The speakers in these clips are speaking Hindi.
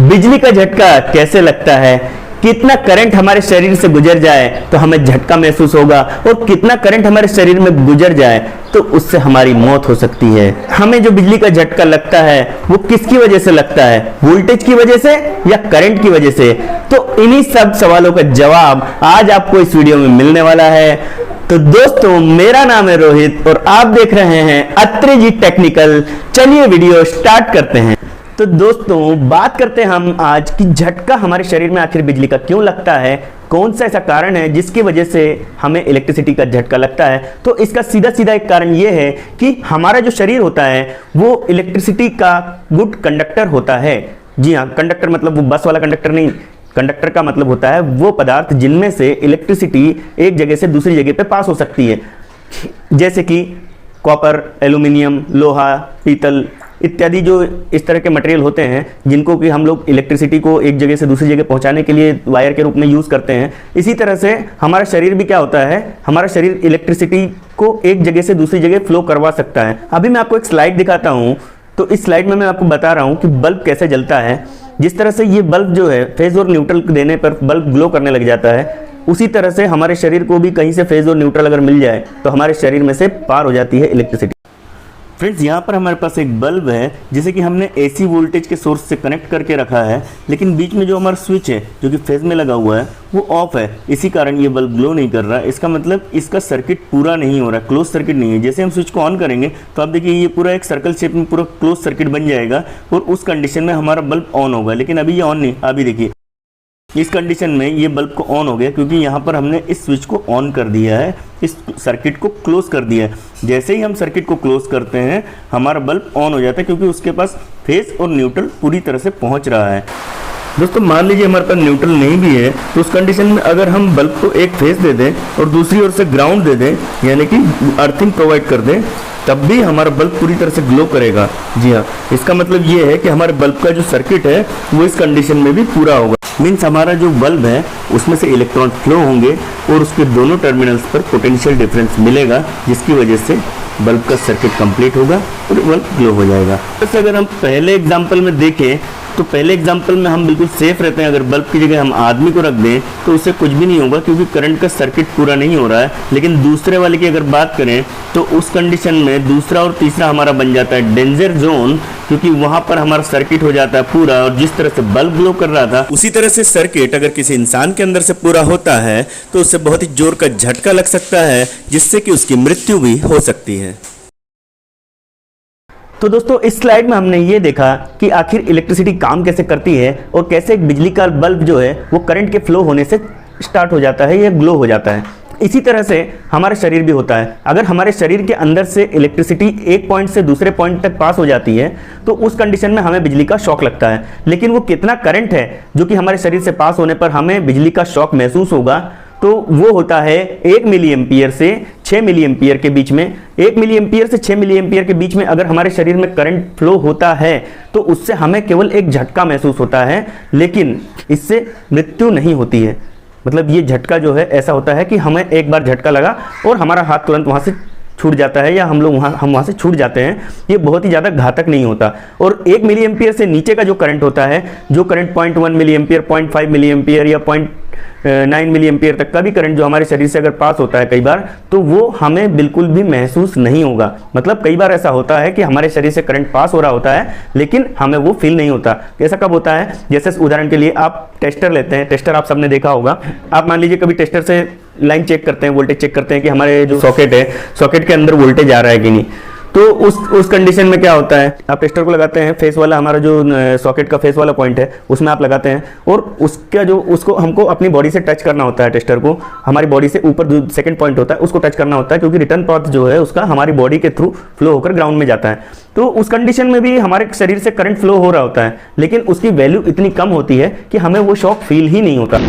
बिजली का झटका कैसे लगता है, कितना करंट हमारे शरीर से गुजर जाए तो हमें झटका महसूस होगा और कितना करंट हमारे शरीर में गुजर जाए तो उससे हमारी मौत हो सकती है। हमें जो बिजली का झटका लगता है वो किसकी वजह से लगता है, वोल्टेज की वजह से या करंट की वजह से? तो इन्हीं सब सवालों का जवाब आज आपको इस वीडियो में मिलने वाला है। तो दोस्तों, मेरा नाम है रोहित और आप देख रहे हैं अत्रे जी टेक्निकल। चलिए वीडियो स्टार्ट करते हैं। तो दोस्तों, बात करते हैं हम आज कि झटका हमारे शरीर में आखिर बिजली का क्यों लगता है, कौन सा ऐसा कारण है जिसकी वजह से हमें इलेक्ट्रिसिटी का झटका लगता है। तो इसका सीधा सीधा एक कारण ये है कि हमारा जो शरीर होता है वो इलेक्ट्रिसिटी का गुड कंडक्टर होता है। जी हाँ, कंडक्टर मतलब वो बस वाला कंडक्टर नहीं, कंडक्टर का मतलब होता है वो पदार्थ जिनमें से इलेक्ट्रिसिटी एक जगह से दूसरी जगह पे पास हो सकती है, जैसे कि कॉपर, एल्यूमिनियम, लोहा, पीतल इत्यादि जो इस तरह के मटेरियल होते हैं जिनको कि हम लोग इलेक्ट्रिसिटी को एक जगह से दूसरी जगह पहुंचाने के लिए वायर के रूप में यूज़ करते हैं। इसी तरह से हमारा शरीर भी क्या होता है, हमारा शरीर इलेक्ट्रिसिटी को एक जगह से दूसरी जगह फ्लो करवा सकता है। अभी मैं आपको एक स्लाइड दिखाता हूँ। तो इस स्लाइड में मैं आपको बता रहा हूँ कि बल्ब कैसे जलता है। जिस तरह से ये बल्ब जो है फेज और न्यूट्रल देने पर बल्ब ग्लो करने लग जाता है, उसी तरह से हमारे शरीर को भी कहीं से फेज और न्यूट्रल अगर मिल जाए तो हमारे शरीर में से पार हो जाती है इलेक्ट्रिसिटी। फ्रेंड्स, यहाँ पर हमारे पास एक बल्ब है जिसे कि हमने एसी वोल्टेज के सोर्स से कनेक्ट करके रखा है, लेकिन बीच में जो हमारा स्विच है जो कि फेज में लगा हुआ है वो ऑफ है। इसी कारण ये बल्ब ग्लो नहीं कर रहा है। इसका मतलब इसका सर्किट पूरा नहीं हो रहा है, क्लोज सर्किट नहीं है। जैसे हम स्विच को ऑन करेंगे तो आप देखिए ये पूरा एक सर्कल शेप में पूरा क्लोज सर्किट बन जाएगा और उस कंडीशन में हमारा बल्ब ऑन होगा। लेकिन अभी ये ऑन नहीं, अभी देखिए इस कंडीशन में ये बल्ब को ऑन हो गया क्योंकि यहाँ पर हमने इस स्विच को ऑन कर दिया है, इस सर्किट को क्लोज कर दिया है। जैसे ही हम सर्किट को क्लोज करते हैं हमारा बल्ब ऑन हो जाता है क्योंकि उसके पास फेज और न्यूट्रल पूरी तरह से पहुँच रहा है। दोस्तों, मान लीजिए हमारे पास न्यूट्रल नहीं भी है तो उस कंडीशन में अगर हम बल्ब को एक फेज दे दें और दूसरी ओर से ग्राउंड दे दें, यानी कि अर्थिंग प्रोवाइड कर दें, तब भी हमारा बल्ब पूरी तरह से ग्लो करेगा। जी हाँ, इसका मतलब ये है कि हमारे बल्ब का जो सर्किट है वो इस कंडीशन में भी पूरा होगा। मीन्स हमारा जो बल्ब है उसमें से इलेक्ट्रॉन फ्लो होंगे और उसके दोनों टर्मिनल्स पर पोटेंशियल डिफरेंस मिलेगा, जिसकी वजह से बल्ब का सर्किट कंप्लीट होगा और बल्ब ग्लो हो जाएगा। जैसे अगर हम पहले एग्जांपल में देखें तो पहले एग्जांपल में हम बिल्कुल सेफ रहते हैं। अगर बल्ब की जगह हम आदमी को रख दें तो उससे कुछ भी नहीं होगा क्योंकि करंट का सर्किट पूरा नहीं हो रहा है। लेकिन दूसरे वाले की अगर बात करें तो उस कंडीशन में दूसरा और तीसरा हमारा बन जाता है डेंजर जोन, क्योंकि वहां पर हमारा सर्किट हो जाता है पूरा। और जिस तरह से बल्ब ग्लो कर रहा था उसी तरह से सर्किट अगर किसी इंसान के अंदर से पूरा होता है तो उससे बहुत ही जोर का झटका लग सकता है, जिससे कि उसकी मृत्यु भी हो सकती है। तो दोस्तों, इस स्लाइड में हमने ये देखा कि आखिर इलेक्ट्रिसिटी काम कैसे करती है और कैसे एक बिजली का बल्ब जो है वो करंट के फ्लो होने से स्टार्ट हो जाता है या ग्लो हो जाता है। इसी तरह से हमारा शरीर भी होता है। अगर हमारे शरीर के अंदर से इलेक्ट्रिसिटी एक पॉइंट से दूसरे पॉइंट तक पास हो जाती है तो उस कंडीशन में हमें बिजली का शॉक लगता है। लेकिन वो कितना करंट है जो कि हमारे शरीर से पास होने पर हमें बिजली का शॉक महसूस होगा, तो वो होता है 1 मिली एम्पियर से 6 मिली एम्पियर के बीच में। 1 मिली एम्पियर से 6 मिली एम्पियर के बीच में अगर हमारे शरीर में करंट फ्लो होता है तो उससे हमें केवल एक झटका महसूस होता है, लेकिन इससे मृत्यु नहीं होती है। मतलब ये झटका जो है ऐसा होता है कि हमें एक बार झटका लगा और हमारा हाथ तुरंत वहाँ से छूट जाता है या हम वहाँ से छूट जाते हैं। ये बहुत ही ज़्यादा घातक नहीं होता। और 1 मिली एम्पियर से नीचे का जो करंट होता है, जो current 0.1 milliampere, 0.5 milliampere या 0.9 मिली एम्पियर तक का भी करंट जो हमारे शरीर से अगर पास होता है कई बार, तो वो हमें बिल्कुल भी महसूस नहीं होगा। मतलब कई बार ऐसा होता है कि हमारे शरीर से करंट पास हो रहा होता है लेकिन हमें वो फील नहीं होता। ऐसा कब होता है? जैसे उदाहरण के लिए आप टेस्टर लेते हैं। टेस्टर आप सबने देखा होगा। आप मान लीजिए कभी टेस्टर से लाइन चेक करते हैं, वोल्टेज चेक करते हैं कि हमारे जो सॉकेट है, सॉकेट के अंदर वोल्टेज आ रहा है कि नहीं। तो उस कंडीशन में क्या होता है, आप टेस्टर को लगाते हैं, फेस वाला हमारा जो सॉकेट का फेस वाला पॉइंट है उसमें आप लगाते हैं और उसको हमको अपनी बॉडी से टच करना होता है। टेस्टर को हमारी बॉडी से ऊपर जो सेकंड पॉइंट होता है उसको टच करना होता है, क्योंकि रिटर्न पाथ जो है उसका हमारी बॉडी के थ्रू फ्लो होकर ग्राउंड में जाता है। तो उस कंडीशन में भी हमारे शरीर से करंट फ्लो हो रहा होता है, लेकिन उसकी वैल्यू इतनी कम होती है कि हमें वो शॉक फील ही नहीं होता।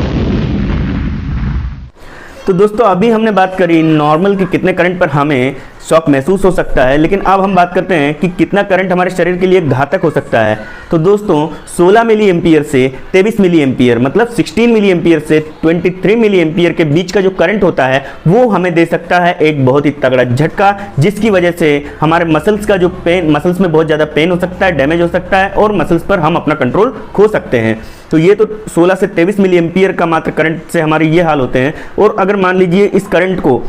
तो दोस्तों अभी हमने बात करी नॉर्मल कि कितने करंट पर हमें शॉक महसूस हो सकता है। लेकिन अब हम बात करते हैं कि कितना करंट हमारे शरीर के लिए घातक हो सकता है। तो दोस्तों 16 मिली एम्पियर से 23 मिली एम्पियर, मतलब 16 मिली एम्पियर से 23 मिली एम्पियर के बीच का जो करंट होता है वो हमें दे सकता है एक बहुत ही तगड़ा झटका, जिसकी वजह से हमारे मसल्स का जो पेन, मसल्स में बहुत ज़्यादा पेन हो सकता है, डैमेज हो सकता है और मसल्स पर हम अपना कंट्रोल खो सकते हैं। तो ये तो 16 से 23 मिली एम्पियर का मात्र करंट से हमारे ये हाल होते हैं। और अगर मान लीजिए इस करंट को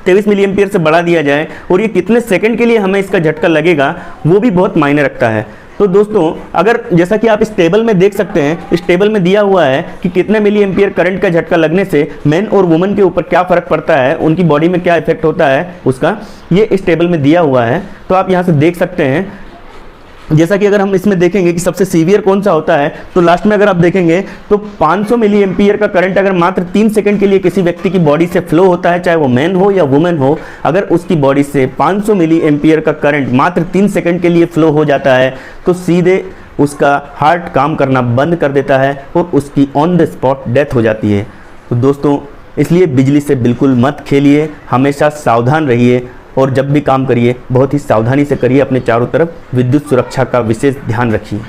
23 मिली एम्पियर से बढ़ा दिया जाए और ये कितने सेकंड के लिए हमें इसका झटका लगेगा वो भी बहुत मायने रखता है। तो दोस्तों अगर जैसा कि आप इस टेबल में देख सकते हैं, इस टेबल में दिया हुआ है कि कितने मिली एम्पियर करंट का झटका लगने से मेन और वुमेन के ऊपर क्या फ़र्क पड़ता है, उनकी बॉडी में क्या इफेक्ट होता है उसका, ये इस टेबल में दिया हुआ है। तो आप यहाँ से देख सकते हैं। जैसा कि अगर हम इसमें देखेंगे कि सबसे सीवियर कौन सा होता है, तो लास्ट में अगर आप देखेंगे तो 500 मिली एम्पियर का करंट अगर मात्र 3 सेकंड के लिए किसी व्यक्ति की बॉडी से फ्लो होता है, चाहे वो मैन हो या वुमेन हो, अगर उसकी बॉडी से 500 मिली एम्पियर का करंट मात्र 3 सेकंड के लिए फ्लो हो जाता है तो सीधे उसका हार्ट काम करना बंद कर देता है और उसकी ऑन द स्पॉट डेथ हो जाती है। तो दोस्तों इसलिए बिजली से बिल्कुल मत खेलिए, हमेशा सावधान रहिए और जब भी काम करिए बहुत ही सावधानी से करिए। अपने चारों तरफ विद्युत सुरक्षा का विशेष ध्यान रखिए।